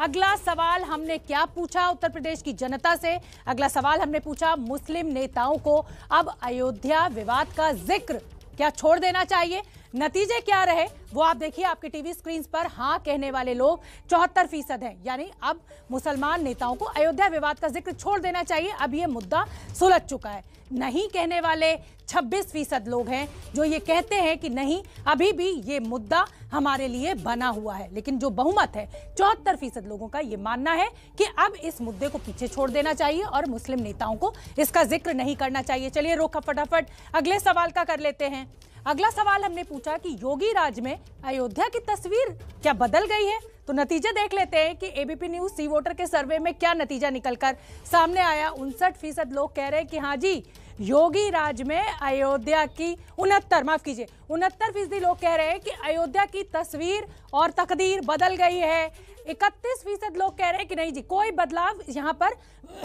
अगला सवाल हमने क्या पूछा उत्तर प्रदेश की जनता से? अगला सवाल हमने पूछा मुस्लिम नेताओं को अब अयोध्या विवाद का जिक्र क्या छोड़ देना चाहिए? नतीजे क्या रहे वो आप देखिए आपके टीवी स्क्रीन पर। हाँ कहने वाले लोग 74% हैं, यानी अब मुसलमान नेताओं को अयोध्या विवाद का जिक्र छोड़ देना चाहिए, अब ये मुद्दा सुलझ चुका है। नहीं कहने वाले 26% लोग हैं जो ये कहते हैं कि नहीं अभी भी ये मुद्दा हमारे लिए बना हुआ है। लेकिन जो बहुमत है 74% लोगों का ये मानना है कि अब इस मुद्दे को पीछे छोड़ देना चाहिए और मुस्लिम नेताओं को इसका जिक्र नहीं करना चाहिए। चलिए रुख फटाफट अगले सवाल का कर लेते हैं। अगला सवाल हमने पूछा कि योगी राज में अयोध्या की तस्वीर क्या बदल गई है? तो नतीजे देख लेते हैं कि एबीपी न्यूज सी वोटर के सर्वे में क्या नतीजा निकलकर सामने आया। 59% लोग कह रहे हैं कि हाँ जी योगी राज में अयोध्या की 69% लोग कह रहे हैं कि अयोध्या की तस्वीर और तकदीर बदल गई है। 31% लोग कह रहे हैं कि नहीं जी कोई बदलाव यहां पर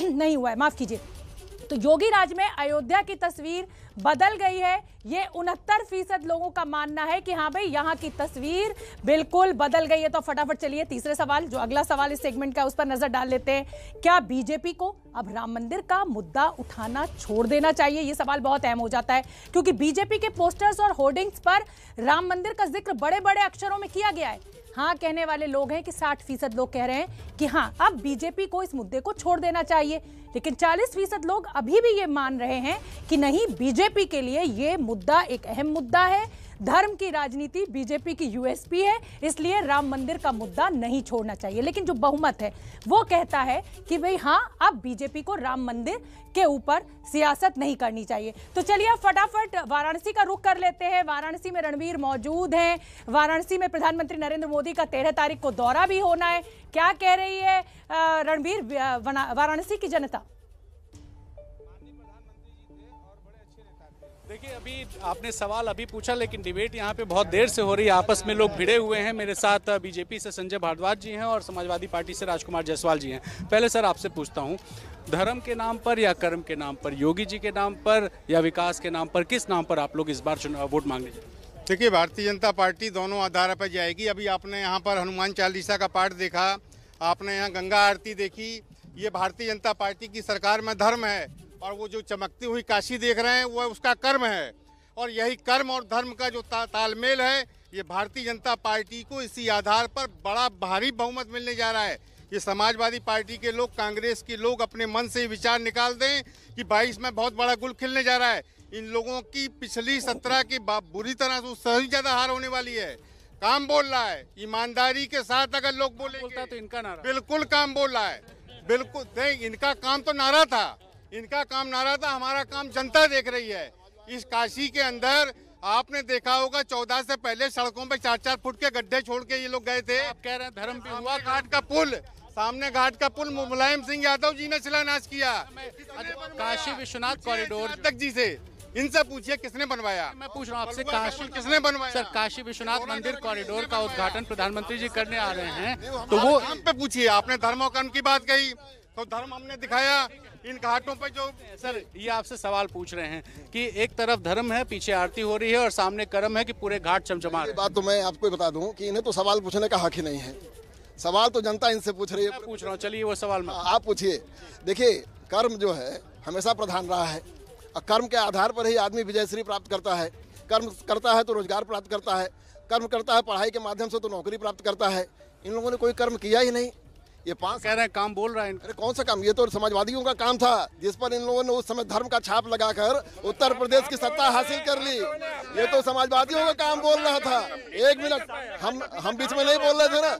नहीं हुआ है, माफ कीजिए। तो योगी राज में अयोध्या की तस्वीर बदल गई है, ये 69% लोगों का मानना है कि हाँ भाई यहाँ की तस्वीर बिल्कुल बदल गई है। तो फटाफट चलिए तीसरे सवाल, जो अगला सवाल इस सेगमेंट का, उस पर नजर डाल लेते हैं। क्या बीजेपी को अब राम मंदिर का मुद्दा उठाना छोड़ देना चाहिए? ये सवाल बहुत अहम हो जाता है क्योंकि बीजेपी के पोस्टर्स और होर्डिंग्स पर राम मंदिर का जिक्र बड़े बड़े अक्षरों में किया गया है। हाँ कहने वाले लोग हैं कि 60% लोग कह रहे हैं कि हाँ अब बीजेपी को इस मुद्दे को छोड़ देना चाहिए, लेकिन 40% लोग अभी भी ये मान रहे हैं कि नहीं बीजेपी के लिए ये मुद्दा एक अहम मुद्दा है, धर्म की राजनीति बीजेपी की यूएसपी है, इसलिए राम मंदिर का मुद्दा नहीं छोड़ना चाहिए। लेकिन जो बहुमत है वो कहता है कि भाई हाँ अब बीजेपी को राम मंदिर के ऊपर सियासत नहीं करनी चाहिए। तो चलिए अब फटाफट वाराणसी का रुख कर लेते हैं। वाराणसी में रणबीर मौजूद हैं। वाराणसी में प्रधानमंत्री नरेंद्र मोदी का 13 तारीख को दौरा भी होना है। क्या कह रही है रणबीर वाराणसी की जनता? देखिए अभी आपने सवाल अभी पूछा, लेकिन डिबेट यहाँ पे बहुत देर से हो रही है, आपस में लोग भिड़े हुए हैं। मेरे साथ बीजेपी से संजय भारद्वाज जी हैं और समाजवादी पार्टी से राजकुमार जायसवाल जी हैं। पहले सर आपसे पूछता हूँ, धर्म के नाम पर या कर्म के नाम पर, योगी जी के नाम पर या विकास के नाम पर, किस नाम पर आप लोग इस बार वोट मांगने जाएंगे? देखिए भारतीय जनता पार्टी दोनों आधार पर जाएगी। अभी आपने यहाँ पर हनुमान चालीसा का पाठ देखा, आपने यहाँ गंगा आरती देखी। ये भारतीय जनता पार्टी की सरकार में धर्म है और वो जो चमकती हुई काशी देख रहे हैं वो उसका कर्म है। और यही कर्म और धर्म का जो तालमेल है, ये भारतीय जनता पार्टी को इसी आधार पर बड़ा भारी बहुमत मिलने जा रहा है। ये समाजवादी पार्टी के लोग, कांग्रेस के लोग अपने मन से विचार निकाल दें कि 22 में बहुत बड़ा गुल खिलने जा रहा है। इन लोगों की पिछली 17 की बुरी तरह से उससे ज्यादा हार होने वाली है। काम बोल रहा है, ईमानदारी के साथ अगर लोग बोलेंगे तो इनका नारा बिल्कुल काम बोल रहा है। बिल्कुल नहीं, इनका काम तो नारा था, इनका काम नारा था, हमारा काम जनता देख रही है। इस काशी के अंदर आपने देखा होगा 14 से पहले सड़कों पे 4-4 फुट के गड्ढे छोड़ के ये लोग गए थे। आप कह रहे हैं धर्म पे हुआ। घाट का पुल, सामने घाट का पुल मुलायम सिंह यादव जी ने शिलान्यास किया। काशी विश्वनाथ कॉरिडोर तक जी से इनसे पूछिए किसने बनवाया। मैं पूछ रहा हूँ आपसे, काशी किसने बनवाया? सर काशी विश्वनाथ मंदिर कॉरिडोर का उद्घाटन प्रधानमंत्री जी करने आ रहे हैं, तो वो हम पे पूछिए। आपने धर्म और कर्म की बात कही तो धर्म हमने दिखाया इन घाटों पे। जो सर ये आपसे सवाल पूछ रहे हैं कि एक तरफ धर्म है, पीछे आरती हो रही है और सामने कर्म है कि पूरे घाट चमचमा रहे हैं। बात तो मैं आपको बता दूं कि इन्हें तो सवाल पूछने का हक ही नहीं है। सवाल तो जनता इनसे पूछ रही है। पूछ रहा हूँ, चलिए वो सवाल में आप पूछिए। देखिए कर्म जो है हमेशा प्रधान रहा है और कर्म के आधार पर ही आदमी विजयश्री प्राप्त करता है। कर्म करता है तो रोजगार प्राप्त करता है, कर्म करता है पढ़ाई के माध्यम से तो नौकरी प्राप्त करता है। इन लोगों ने कोई कर्म किया ही नहीं। ये 5 कह रहे हैं काम बोल रहा है। अरे कौन सा काम, ये तो समाजवादियों का काम था जिस पर इन लोगों ने उस समय धर्म का छाप लगाकर उत्तर प्रदेश की सत्ता हासिल कर ली। ये तो समाजवादियों का काम बोल रहा था। एक मिनट, हम बीच में नहीं बोल रहे थे ना।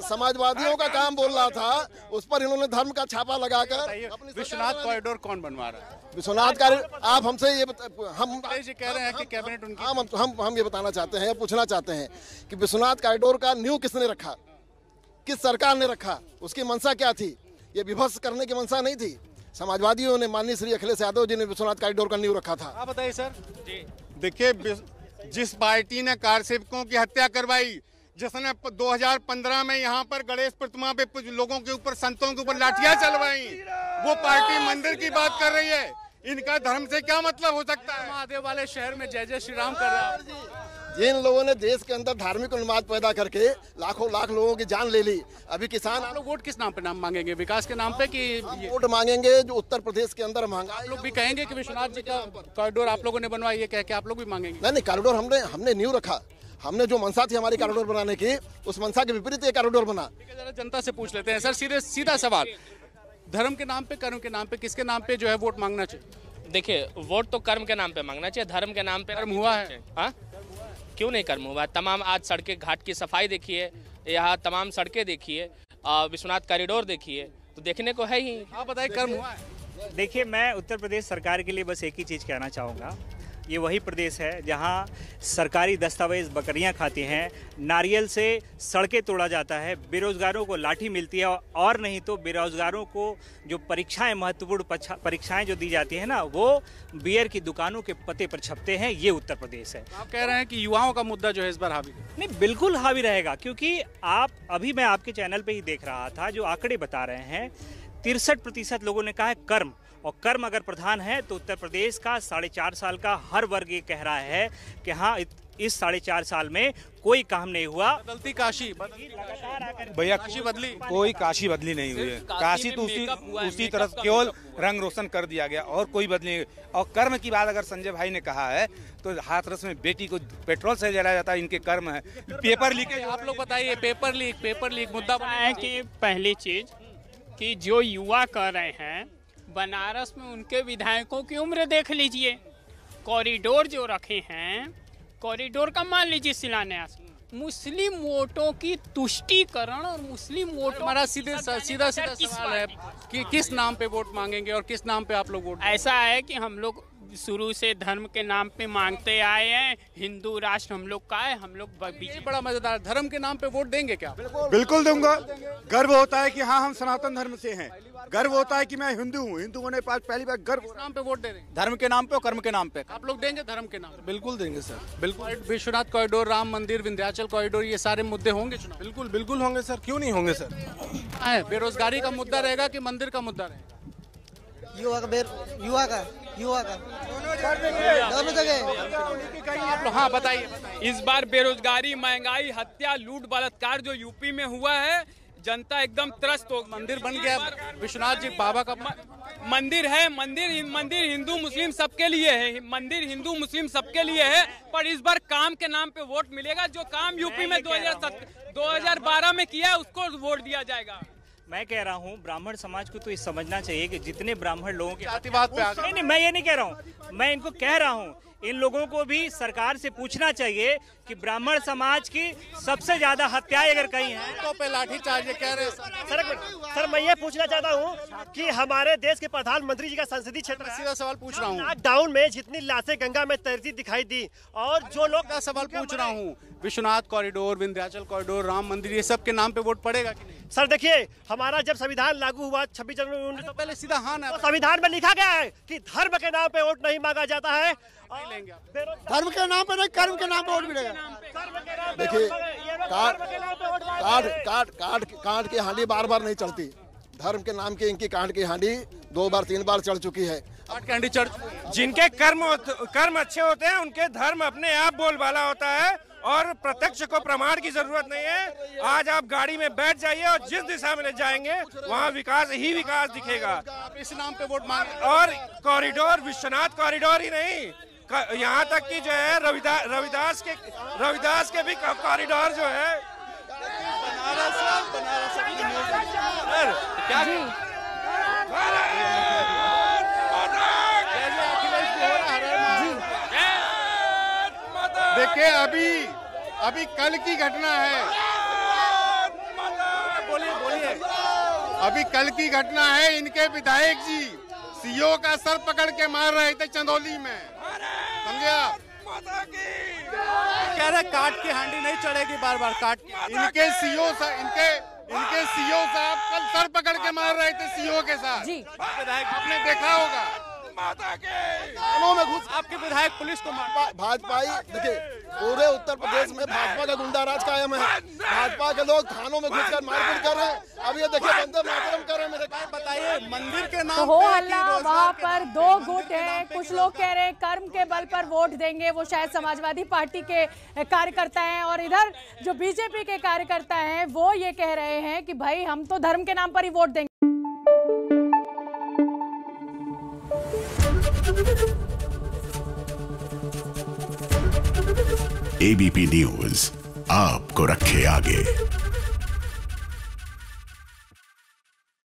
समाजवादियों का काम बोल रहा था, उस पर इन्होंने धर्म का छापा लगाकर। विश्वनाथ कॉरिडोर कौन बनवा रहा है? विश्वनाथ कॉरिडोर आप हमसे ये हम कह रहे हैं कि कैबिनेट उनकी। हम ये बताना चाहते हैं, पूछना चाहते हैं कि विश्वनाथ कॉरिडोर का नींव किसने रखा, किस सरकार ने रखा, उसकी मंशा क्या थी? ये विभत्स करने की मंशा नहीं थी। समाजवादियों ने, माननीय श्री अखिलेश यादव जी ने विश्वनाथ कॉरिडोर का नींव रखा था। आप बताइए सर जी। देखिए जिस पार्टी ने कार सेवकों की हत्या करवाई, जिसने 2015 में यहाँ पर गणेश प्रतिमा पे कुछ लोगों के ऊपर, संतों के ऊपर लाठियां चलवाई, वो पार्टी मंदिर की बात कर रही है। इनका धर्म से क्या मतलब हो सकता है? महादेव वाले शहर में जय जय श्री राम कर रहा है। जिन लोगों ने देश के अंदर धार्मिक उन्माद पैदा करके लाखों लाख लोगों की जान ले ली, अभी किसान आप लोग वोट किस नाम पे नाम मांगेंगे, विकास के नाम पे कि वोट मांगेंगे जो उत्तर प्रदेश के अंदर महंगाई। आप लोग भी कहेंगे कि विश्वनाथ जी का कॉरिडोर आप लोगों ने बनवाया, ये कह के आप लोग भी मांगेंगे? नहीं, कॉरिडोर हमने नींव रखा। हमने जो मंशा थी हमारी कॉरिडोर बनाने की, उस मंशा के विपरीत ये कॉरिडोर बना। जरा जनता से पूछ लेते हैं सर, सीधा सवाल, धर्म के नाम पे, कर्म के नाम पे, किसके नाम पे जो है वोट मांगना चाहिए? देखिए, वोट तो कर्म के नाम पे मांगना चाहिए, धर्म के नाम पे कर्म हुआ है? हाँ, क्यों नहीं कर्म हुआ? तमाम आज सड़कें घाट की सफाई देखिए, यहाँ तमाम सड़कें देखिए, विश्वनाथ कॉरिडोर देखिए, तो देखने को है ही। आप बताइए, कर्म हुआ है? देखिए, मैं उत्तर प्रदेश सरकार के लिए बस एक ही चीज़ कहना चाहूँगा, ये वही प्रदेश है जहाँ सरकारी दस्तावेज बकरियां खाती हैं, नारियल से सड़कें तोड़ा जाता है, बेरोजगारों को लाठी मिलती है, और नहीं तो बेरोजगारों को जो परीक्षाएं, महत्वपूर्ण परीक्षाएं जो दी जाती हैं ना, वो बियर की दुकानों के पते पर छपते हैं। ये उत्तर प्रदेश है। आप कह रहे हैं कि युवाओं का मुद्दा जो है इस बार हावी है? नहीं, बिल्कुल हावी रहेगा, क्योंकि अभी मैं आपके चैनल पर ही देख रहा था, जो आंकड़े बता रहे हैं 63% लोगों ने कहा है कर्म, और कर्म अगर प्रधान है तो उत्तर प्रदेश का 4.5 साल का हर वर्ग ये कह रहा है कि हाँ, इस 4.5 साल में कोई काम नहीं हुआ। बदलती काशी भैया, काशी बदली? कोई काशी बदली नहीं हुई है। काशी तो उसी तरह केवल रंग रोशन कर दिया गया और कोई बदली नहीं। और कर्म की बात अगर संजय भाई ने कहा है तो हाथरस में बेटी को पेट्रोल से जलाया जाता है, इनके कर्म है। पेपर लीकेज, आप लोग बताइए, पेपर लीक मुद्दा है कि पहली चीज कि जो युवा कर रहे हैं बनारस में, उनके विधायकों की उम्र देख लीजिए। कॉरिडोर जो रखे हैं, कॉरिडोर का मान लीजिए शिलान्यास, मुस्लिम वोटों की तुष्टीकरण और मुस्लिम वोट। हमारा सीधा सवाल है कि किस नाम पे वोट मांगेंगे और किस नाम पे आप लोग वोट? ऐसा है कि हम लोग शुरू से धर्म के नाम पे मांगते आए हैं, हिंदू राष्ट्र हम लोग का है, हम लोग बड़ा मजेदार, धर्म के नाम पे वोट देंगे क्या? बिल्कुल दूंगा। गर्व होता है कि हाँ, हम सनातन धर्म से हैं। गर्व होता है कि मैं हिंदू हूँ। हिंदू होने पर पहली बार गर्व। नाम पे वोट दे रहे हैं? धर्म के नाम पे और कर्म के नाम पे। आप लोग देंगे धर्म के नाम पे? बिल्कुल देंगे सर, बिल्कुल। विश्वनाथ कॉरिडोर, राम मंदिर, विंध्याचल कॉरिडोर, ये सारे मुद्दे होंगे चुनाव? बिल्कुल होंगे सर, क्यों नहीं होंगे सर। बेरोजगारी का मुद्दा रहेगा कि मंदिर का मुद्दा रहेगा? युवा का दोनों जगह। हाँ, बताइए। इस बार बेरोजगारी, महंगाई, हत्या, लूट, बलात्कार जो यूपी में हुआ है, जनता एकदम त्रस्त हो। मंदिर बन गया विश्वनाथ जी बाबा का मंदिर है, मंदिर हिंदू मुस्लिम सबके लिए है, मंदिर हिंदू मुस्लिम सबके लिए है, पर इस बार काम के नाम पे वोट मिलेगा। जो काम यूपी में 2012 में किया है उसको वोट दिया जाएगा। मैं कह रहा हूँ ब्राह्मण समाज को तो ये समझना चाहिए कि जितने ब्राह्मण लोगों के जातिवाद पे नहीं, मैं ये नहीं कह रहा हूँ, मैं इनको कह रहा हूँ, इन लोगों को भी सरकार से पूछना चाहिए कि ब्राह्मण समाज की सबसे ज्यादा हत्याएं अगर कहीं हैं तो पे लाठी चार्ज कह रहे हैं। सर मैं ये पूछना चाहता हूँ कि हमारे देश के प्रधानमंत्री जी का संसदीय क्षेत्र, सीधा सवाल पूछ रहा हूँ, लॉकडाउन में जितनी लाशें गंगा में तैरती दिखाई दी, और जो लोग का सवाल पूछ रहा हूँ, विश्वनाथ कॉरिडोर, विंध्याचल कॉरिडोर, राम मंदिर, ये सब के नाम पे वोट पड़ेगा कि नहीं? सर देखिए, हमारा जब संविधान लागू हुआ 26 जनवरी, तो पहले सीधा हाँ ना, तो संविधान में लिखा गया है कि धर्म के नाम पे वोट नहीं मांगा जाता है। धर्म के नाम पे नहीं, कर्म के नाम पे वोट मिलेगा। देखिए, काट की हांडी बार बार नहीं चलती। धर्म के नाम की इनकी काट की हांडी 2 बार 3 बार चढ़ चुकी है। जिनके कर्म अच्छे होते हैं, उनके धर्म अपने आप बोलबाला होता है और प्रत्यक्ष को प्रमाण की जरूरत नहीं है। आज आप गाड़ी में बैठ जाइए और जिस दिशा में जाएंगे वहाँ विकास ही विकास दिखेगा। इस नाम पे वोट मांग, और कॉरिडोर, विश्वनाथ कॉरिडोर ही नहीं, यहाँ तक कि जो है रविदास के भी कॉरिडोर जो है क्या देखिए, अभी कल की घटना है। बोलिए। अभी कल की घटना है, इनके विधायक जी सीओ का सर पकड़ के मार रहे थे चंदौली में, समझे आप? कह रहे काट की हांडी नहीं चढ़ेगी, बार बार काट। इनके सीओ साहब कल सर पकड़ के मार रहे थे सीओ के साथ जी। आपने देखा होगा। थानों में घुस आपके विधायक पुलिस को भाजपा ही देखिए, पूरे उत्तर प्रदेश में भाजपा का गुंडा राज कायम है। भाजपा के लोग थानों में घुसकर मारपीट कर रहे हैं। अब ये देखिए वंदे मातरम कर रहे हैं मेरे। बताइए मंदिर के नाम तो हो पे हल्ला, कि रोजगार वहाँ के पर नाम दो पे, गुट मंदिर के हैं। नाम पे कुछ लोग कह रहे हैं कर्म के बल पर वोट देंगे, वो शायद समाजवादी पार्टी के कार्यकर्ता हैं, और इधर जो बीजेपी के कार्यकर्ता हैं वो ये कह रहे हैं कि भाई हम तो धर्म के नाम पर ही वोट देंगे। एबीपी न्यूज आपको रखे आगे।